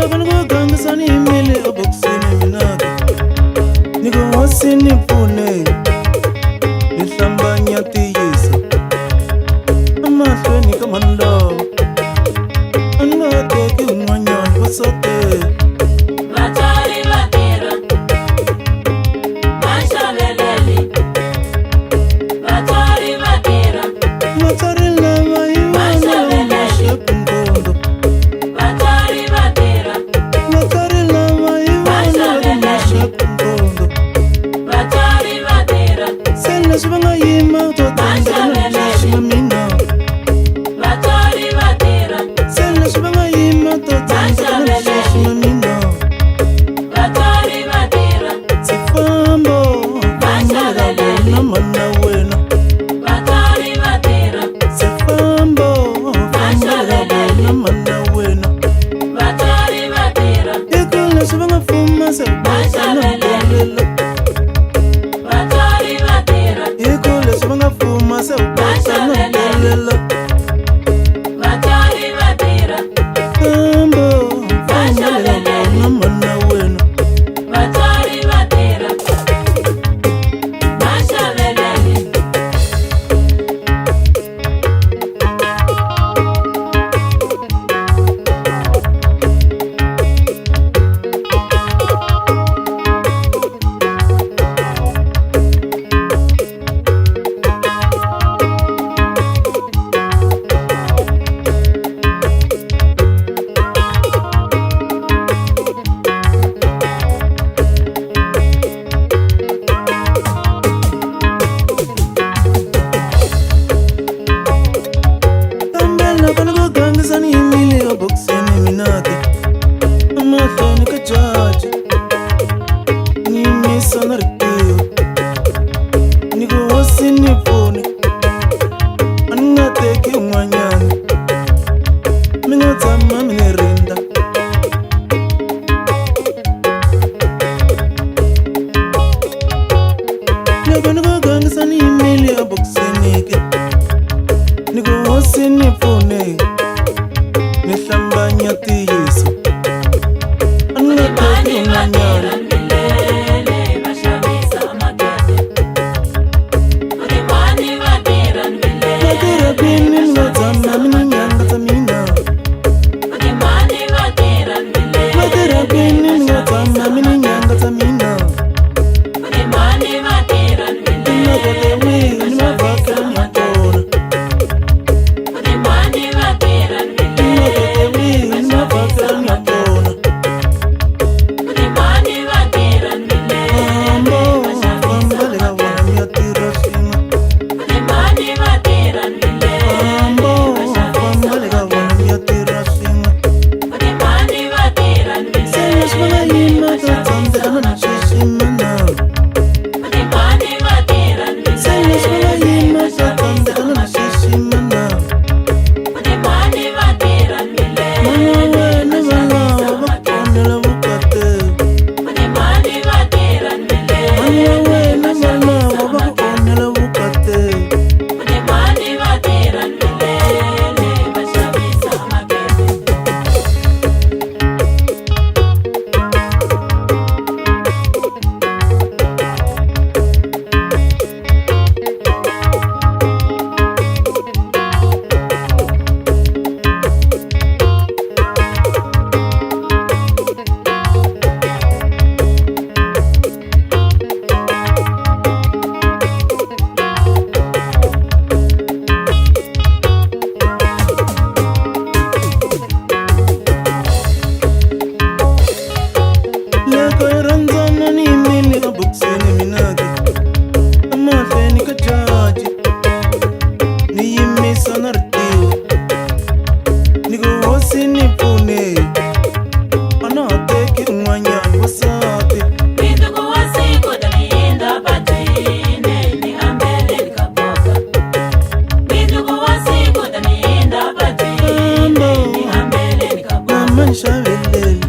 loko ni ku gangisa ni yimile ebokisini minaka ni ku hosi ni pfune ni hlambanya tiyisa emahlweni ka manlawa a ni nga teki un'wanyana va sote vatswari va tirha va xaveleli vatswari va tirha vatswari lava hi vona maxaku nkondo vatswari va tirha vatswari lava hi vona maxaku nkondo vatswari va tirha se leswi va nga yima to tsandzeka mina vatswari va tirha se leswi va nga yima to tsandzeka mina vatswari va tirha sifambo na mana wena vatswari va tirha sifambo na mana wena vatswari va tirha eka leswi va nga fuma se xavelela vatswari va tirha eka leswi va nga fuma se xavelela vatswari va tirha sifambo na mana wena vatswari va tirha va xaveleli kambe loko ni ku gangisa ni yimile ebokisini minaka emahlweni ka jaji ni yimisa na ritiyo ni ku hosi ni pfune a ni nga teki un'wanyana mi nga tshama mi ni rinda loko ni ku gangisa ni yimile ebokisini ke ni ku hosi ni pfune ni hlambanya tiyisa a ni nga teki mani va tirha un'wanyana milele va xavisa makete kuni mani va tirha milele vatirha kwini ni nga tshama mi ni nyanga ta mina kuni mani va tirha milele vatirha kwini ni nga tshama mi ni nyanga ta mina kuni mani va tirha ni milele makete wihi ni mavhakani ya kona kuni mani va tirha ni milele makete wihi ni mavhakani ya kona kuni mani va tirha milele fambo famba le ka vona mi ya tirha swin'we kuni mani va tirha milele fambo famba le ka vona mi ya tirha swin'we kuni mani va tirha se milele leswi va nga yima to tsandzeka na xiximana kuni mani va tirha se leswi va nga milele yima to tsandzeka na xiximana kuni mani va tirha milele mana wena valawa va ponela vukate kuni mani va tirha milele mana wena valawa va ponela vukate kuni mani va tirha milele va xavisa makete loko hi rhandzana ni yimile ebokisini minaka emahlweni ka jaji ni yimisa na ritiyo ni ku hosi ni pfune a na ha teki un'wanyana wasati Pindugu wa siku taniinda patwini ni ambele likaboka. Pindugu wa siku taniinda patwini ni ambele likaboka. mama ni xaveleli